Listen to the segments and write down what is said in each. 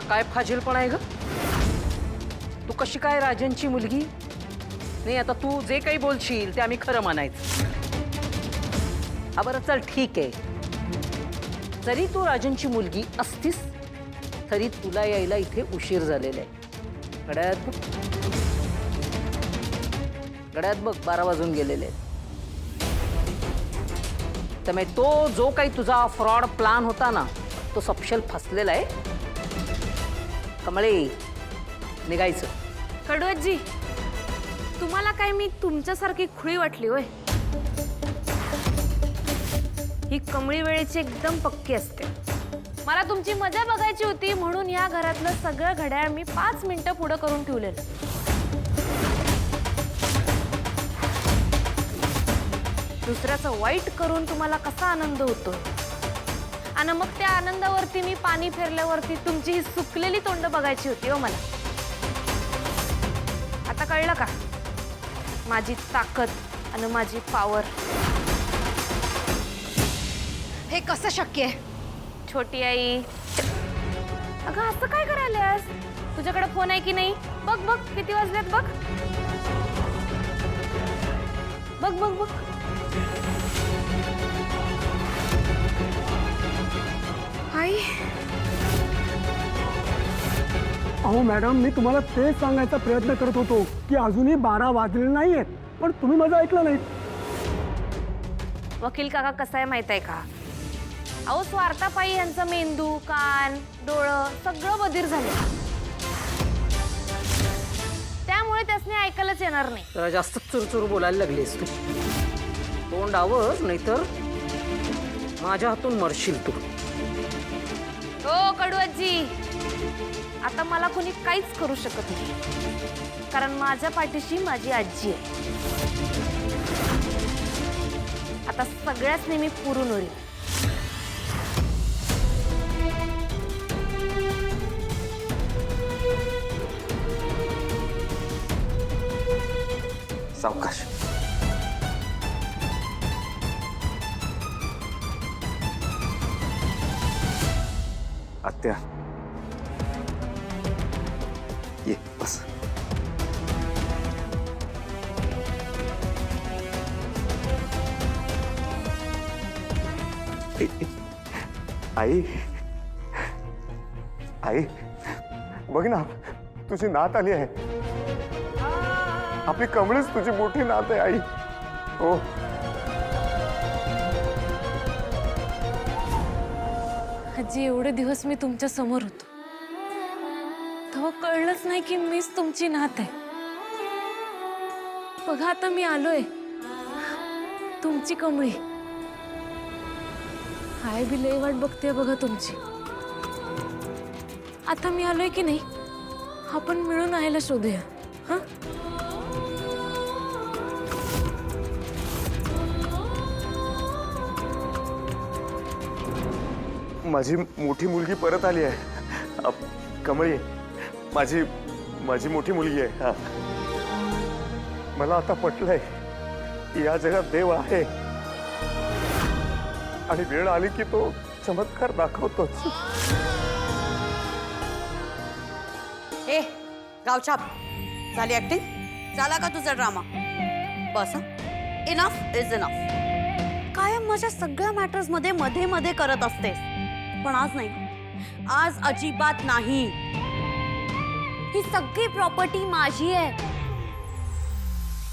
काय फाजीलपणा आहे ग? तू कशी काय राजनची मुलगी? नाही आता तू जे काही बोलशील ते आम्ही खरं मानायचं. हा बरं चल ठीक आहे. जरी तू राजनची मुलगी असतीस तरी तुला यायला इथे उशीर झालेला आहे. घड्याळात बघ 12 वाजून गेलेले आहेत. त्यामुळे तो जो काही तुझा फ्रॉड प्लान होता ना तो सपशेल फसलेला आहे. कमळे निघायचं. कडवजी, तुम्हाला काय मी तुमच्यासारखी खुळी वाटली होय? ही कमळी वेळेची एकदम पक्की असते. मला तुमची मजा बघायची होती म्हणून या घरातलं सगळं घड्याळ मी 5 मिनिटं पुढं करून ठेवलेलं. दुसऱ्याचं वाईट करून तुम्हाला कसा आनंद होतो आणि मग त्या आनंदावरती मी पाणी फेरल्यावरती तुमची ही सुकलेली तोंड बघायची होती हो मला. आता कळलं का माझी ताकद आणि माझी पॉवर? हे कसं शक्य आहे? छोटी आई, अगं असं काय करायलास? तुझ्याकडे फोन आहे की नाही? बघ बघ किती वाजलेत बघ. बघ बघ बघ. आई, अहो मॅडम, मी तुम्हाला तेच सांगायचा प्रयत्न करत होतो की अजूनही 12 वाजलेले नाहीयेत, पण तुम्ही माझं ऐकलं नाही. वकील काका कसा आहे माहित आहे का? अहो स्वार्थापायी यांचं मेंदू, कान, डोळं सगळं बधीर झाले. त्यामुळे त्यासने ऐकायलाच येणार नाही. जरा जास्त चुरचुर बोलायला लागलीस तू. तोंड आवर नाहीतर माझ्या हातून मरशील तू. हो कडवजी, आता मला कोणी काहीच करू शकत नाही कारण माझ्या पाठीशी माझी आजी आहे. आता सगळ्याच नेहमी पुरून उरेल. सावकाश. आत्या ये बस. आई आई बघ ना, तुझी नात आली आहे. आपली कमळीच तुझी मोठी नात आहे आई. हो आजी, एवढे दिवस मी तुमच्या समोर होतो तेव्हा कळलंच नाही की मीच तुमची नात आहे. बघा आता मी आलोय, तुमची कमळी. हाय बी लई वाट बघते बघा तुमची. आता मी आलोय की नाही, आपण मिळून आयला शोधूया. हा, माझी मोठी मुलगी परत आली आहे. कमळी माझी माझी मोठी मुलगी आहे. हा, मला आता पटलंय की या जगात देव आहे आणि वेळ आली की तो चमत्कार दाखवतोच. ए गावछाप, झाली ऍक्टिंग? झाला का तुझा drama? Bus, enough is enough. कायम माझ्या सगळ्या मॅटर्स मध्ये मध्ये मध्ये करत असतेस, पण आज नाही. आज अजिबात नाही. ही सगळी प्रॉपर्टी माझी आहे.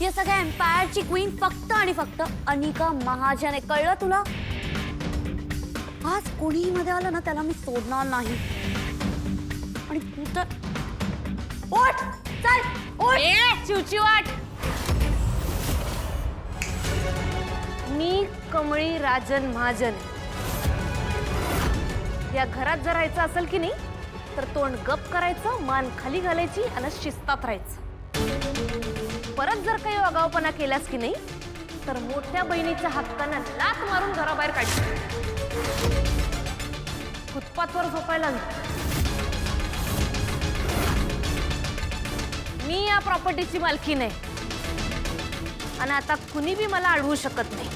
या सगळ्या एम्पायरची क्वीन फक्त आणि फक्त अनिका महाजन आहे. कळलं तुला? आज कोणीही मध्ये आलं ना त्याला मी सोडणार नाही. आणि तू तर उठ, चल उठ. चिवचिवाट. मी कमळी राजन महाजन. या घरात जर राहायचं असेल की नाही तर तोंड गप करायचं, मान खाली घालायची आणि शिस्तात राहायचं. परत जर काही आगाऊपणा केलास की नाही तर मोठ्या बहिणीच्या हक्कानं लाथ मारून घराबाहेर काढली. फुटपाथवर झोपायला लागली. मी या प्रॉपर्टीची मालकी नाही आणि आता कुणी बी मला अडवू शकत नाही.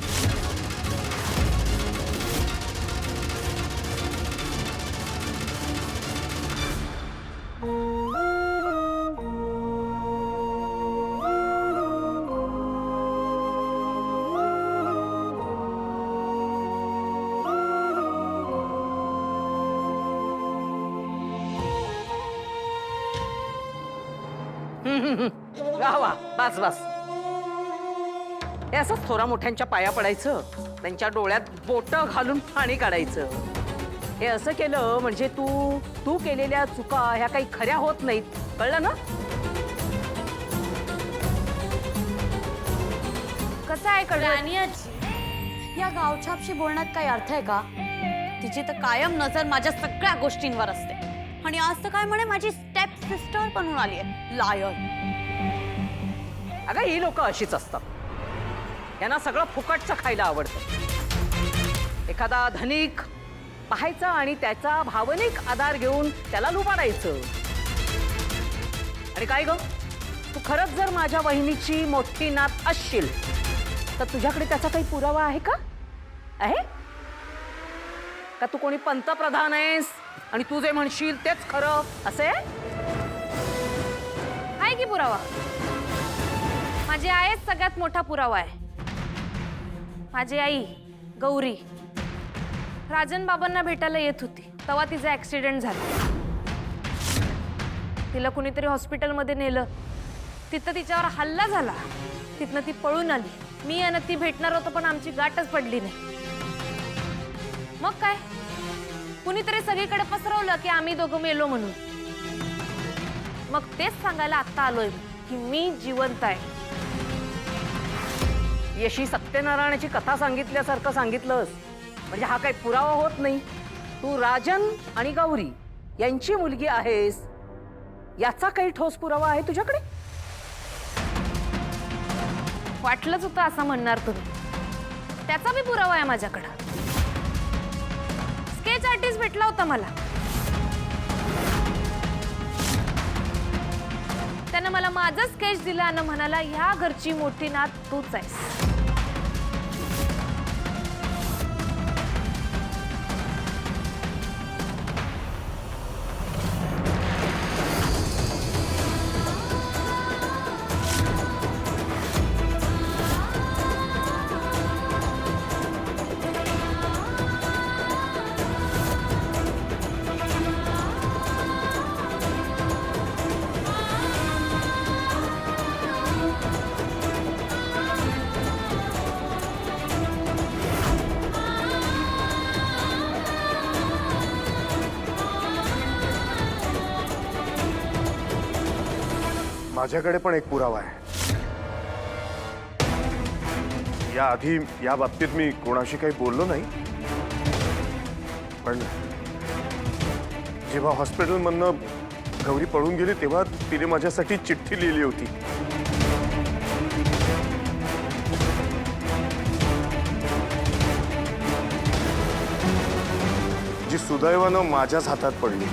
वा वा, बस बस. हे असंच थोरा मोठ्यांच्या पाया पडायचं, त्यांच्या डोळ्यात बोट घालून पाणी काढायचं. हे असं केलं म्हणजे तू केलेल्या चुका ह्या काही खऱ्या होत नाहीत, कळलं ना? कसं आहे कळलं? राणी आजी, या गावछापशी बोलण्यात काही अर्थ आहे का? तिची तर कायम नजर माझ्या सगळ्या गोष्टींवर असते. आणि आज तर काय म्हणे माझी स्टेप सिस्टर बनून आली आहे. लायर. अगं ही लोक अशीच असतात. यांना सगळं फुकटचं खायला आवडतं. एखादा धनिक पाहायचा आणि त्याचा भावनिक आधार घेऊन त्याला लुबाडायचं. आणि काय ग, तू खरंच जर माझ्या वहिनीची मोठी नात असशील तर तुझ्याकडे त्याचा काही पुरावा आहे का? आहे का तू कोणी पंतप्रधान आहेस आणि तू जे म्हणशील तेच खरं असे? आहे की पुरावा? माझी आईच सगळ्यात मोठा पुरावा आहे. माझी आई गौरी राजन बाबांना भेटायला येत होती तेव्हा तिचा ऍक्सिडेंट झाला. तिला कुणीतरी हॉस्पिटलमध्ये नेलं. तिथं तिच्यावर हल्ला झाला. तिथनं ती पळून आली. मी आणि ती भेटणार होतो पण आमची गाठच पडली नाही. मग काय, कुणीतरी सगळीकडे पसरवलं की आम्ही दोघं मेलो म्हणून. मग तेच सांगायला आत्ता आलोय की मी जिवंत आहे. यशी सत्यनारायणाची कथा सांगितल्यासारखं सांगितलंस म्हणजे हा काही पुरावा होत नाही. तू राजन आणि गौरी यांची मुलगी आहेस याचा काही ठोस पुरावा आहे तुझ्याकडे? वाटलंच होतं असं म्हणणार तुम्ही. त्याचा बी पुरावा आहे माझ्याकडं. स्केच आर्टिस्ट भेटला होता मला. त्यानं मला माझं स्केच दिलं आणि म्हणाला ह्या घरची मोठी नात तूच आहेस. माझ्याकडे पण एक पुरावा आहे. याआधी या बाबतीत मी कोणाशी काही बोललो नाही, पण जेव्हा हॉस्पिटलमधनं गौरी पळून गेली तेव्हा तिने माझ्यासाठी चिठ्ठी लिहिली होती. जी सुदैवानं माझ्याच हातात पडली.